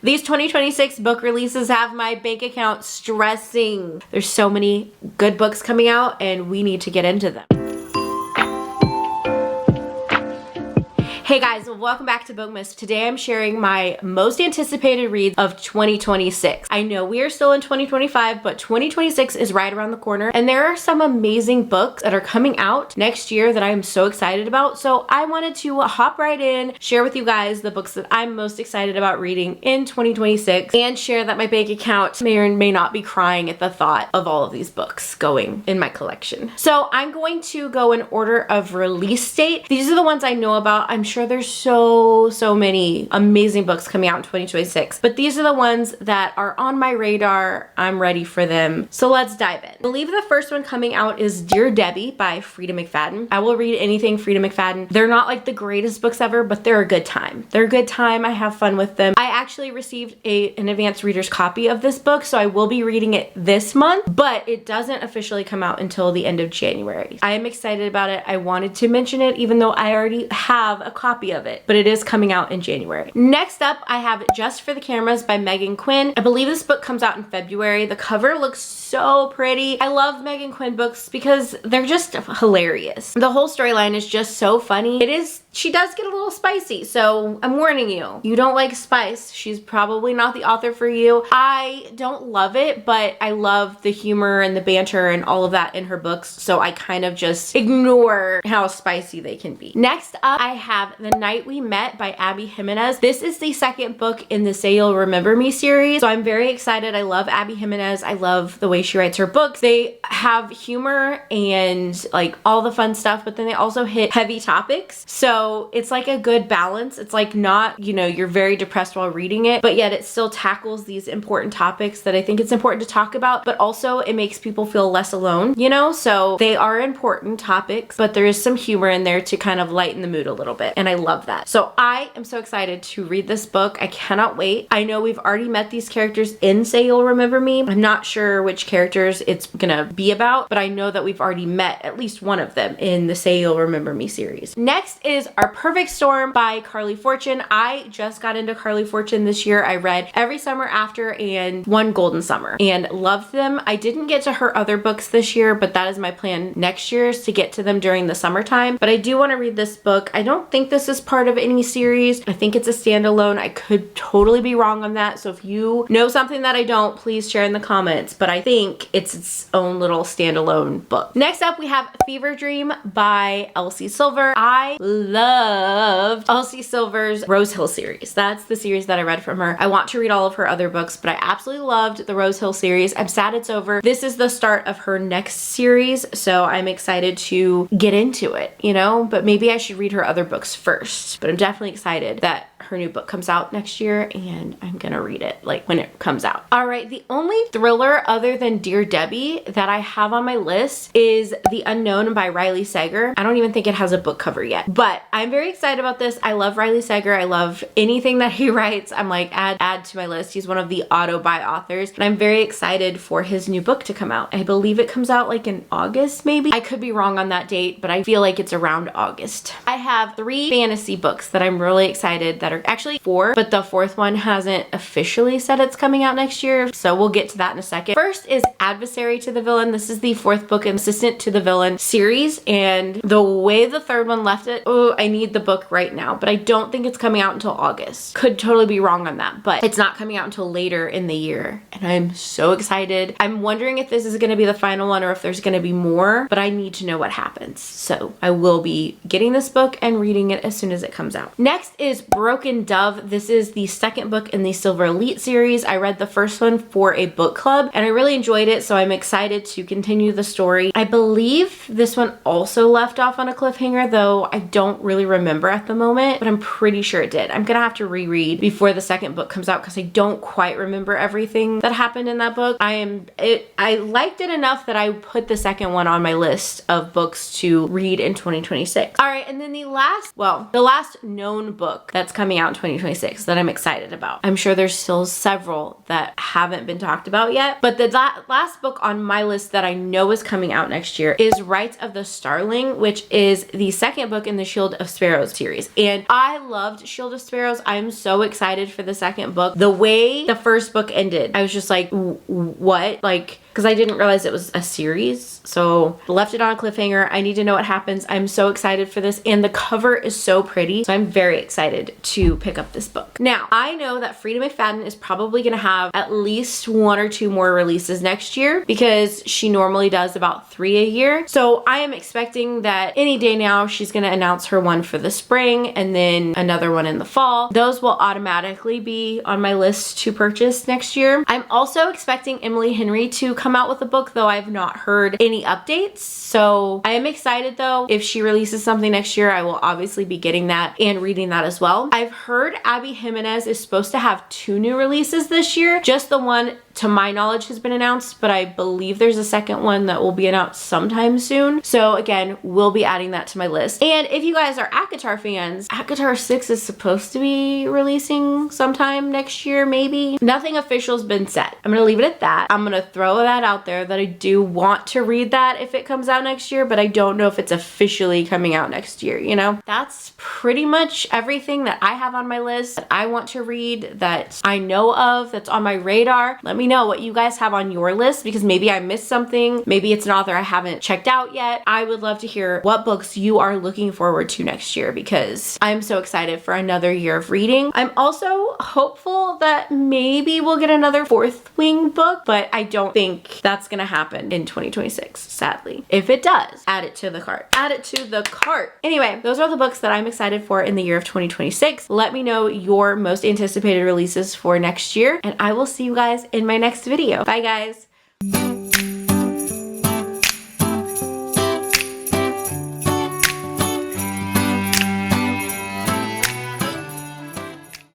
These 2026 book releases have my bank account stressing. There's so many good books coming out and we need to get into them. Hey guys, welcome back to Bookmas. Today I'm sharing my most anticipated reads of 2026. I know we are still in 2025, but 2026 is right around the corner and there are some amazing books that are coming out next year that I am so excited about. So I wanted to hop right in, share with you guys the books that I'm most excited about reading in 2026 and share that my bank account may or may not be crying at the thought of all of these books going in my collection. So I'm going to go in order of release date. These are the ones I know about. I'm sure there's so many amazing books coming out in 2026, but these are the ones that are on my radar. I'm ready for them. So let's dive in. I believe the first one coming out is Dear Debbie by Frida McFadden. I will read anything Frida McFadden. They're not like the greatest books ever, but they're a good time. They're a good time. I have fun with them. I actually received an advanced reader's copy of this book, so I will be reading it this month, but it doesn't officially come out until the end of January. I am excited about it. I wanted to mention it even though I already have a copy of it, but it is coming out in January. Next up, I have Just for the Cameras by Megan Quinn. I believe this book comes out in February. The cover looks so pretty. I love Megan Quinn books because they're just hilarious. The whole storyline is just so funny. She does get a little spicy, so I'm warning you. You don't like spice, she's probably not the author for you. I don't love it, but I love the humor and the banter and all of that in her books, so I kind of just ignore how spicy they can be. Next up, I have The Night We Met by Abby Jimenez. This is the second book in the Say You'll Remember Me series, so I'm very excited. I love Abby Jimenez. I love the way she writes her books. They have humor and like all the fun stuff, but then they also hit heavy topics. So it's like a good balance. It's like not, you know, you're very depressed while reading it, but yet it still tackles these important topics that I think it's important to talk about, but also it makes people feel less alone, you know? So they are important topics, but there is some humor in there to kind of lighten the mood a little bit. And I love that. So I am so excited to read this book. I cannot wait. I know we've already met these characters in Say You'll Remember Me. I'm not sure which characters it's gonna be about, but I know that we've already met at least one of them in the Say You'll Remember Me series. Next is Our Perfect Storm by Carly Fortune. I just got into Carly Fortune this year. I read Every Summer After and One Golden Summer and loved them. I didn't get to her other books this year, but that is my plan next year, is to get to them during the summertime. But I do want to read this book. I don't think this is part of any series. I think it's a standalone. I could totally be wrong on that. So if you know something that I don't, please share in the comments. But I think it's its own little standalone book. Next up, we have Fever Dream by Elsie Silver. I loved Elsie Silver's Rose Hill series. That's the series that I read from her. I want to read all of her other books, but I absolutely loved the Rose Hill series. I'm sad it's over. This is the start of her next series, so I'm excited to get into it, you know? But maybe I should read her other books first. But I'm definitely excited that her new book comes out next year and I'm gonna read it like when it comes out. All right, the only thriller other than Dear Debbie that I have on my list is The Unknown by Riley Sager. I don't even think it has a book cover yet, but I'm very excited about this. I love Riley Sager. I love anything that he writes. I'm like, add to my list. He's one of the auto-buy authors, and I'm very excited for his new book to come out. I believe it comes out like in August, maybe. I could be wrong on that date, but I feel like it's around August. I have 3 fantasy books that I'm really excited that are actually 4, but the 4th one hasn't officially said it's coming out next year, so we'll get to that in a second. First is Adversary to the Villain. This is the 4th book in Assistant to the Villain series, and the way the 3rd one left it, oh, I need the book right now, but I don't think it's coming out until August. Could totally be wrong on that, but it's not coming out until later in the year, and I'm so excited. I'm wondering if this is going to be the final one or if there's going to be more, but I need to know what happens. So I will be getting this book and reading it as soon as it comes out. Next is Broken Dove. This is the 2nd book in the Silver Elite series. I read the first one for a book club and I really enjoyed it, so I'm excited to continue the story. I believe this one also left off on a cliffhanger, though I don't really remember at the moment, but I'm pretty sure it did. I'm gonna have to reread before the 2nd book comes out because I don't quite remember everything that happened in that book. I liked it enough that I put the 2nd one on my list of books to read in 2026. All right, and then the last known book that's coming coming out in 2026 that I'm excited about. I'm sure there's still several that haven't been talked about yet, but the last book on my list that I know is coming out next year is Rites of the Starling, which is the second book in the Shield of Sparrows series. And I loved Shield of Sparrows. I'm so excited for the second book. The way the first book ended, I was just like, what? Like, because I didn't realize it was a series. So left it on a cliffhanger. I need to know what happens. I'm so excited for this. And the cover is so pretty. So I'm very excited to pick up this book. Now, I know that Frida McFadden is probably going to have at least 1 or 2 more releases next year because she normally does about 3 a year. So I am expecting that any day now she's going to announce her one for the spring and then another one in the fall. Those will automatically be on my list to purchase next year. I'm also expecting Emily Henry to come out with a book, though I've not heard any updates. So I am excited though. If she releases something next year, I will obviously be getting that and reading that as well. I've heard Abby Jimenez is supposed to have 2 new releases this year. Just the one, to my knowledge, has been announced, but I believe there's a second one that will be announced sometime soon. So again, we'll be adding that to my list. And if you guys are ACOTAR fans, ACOTAR 6 is supposed to be releasing sometime next year, maybe. Nothing official has been set. I'm gonna leave it at that. I'm gonna throw that out there that I do want to read that if it comes out next year, but I don't know if it's officially coming out next year, you know? That's pretty much everything that I have on my list that I want to read, that I know of, that's on my radar. Let me know what you guys have on your list because maybe I missed something. Maybe it's an author I haven't checked out yet. I would love to hear what books you are looking forward to next year because I'm so excited for another year of reading. I'm also hopeful that maybe we'll get another Fourth Wing book, but I don't think that's gonna happen in 2026, sadly. If it does, add it to the cart. Add it to the cart. Anyway, those are the books that I'm excited for in the year of 2026. Let me know your most anticipated releases for next year, and I will see you guys in my next video. Bye, guys.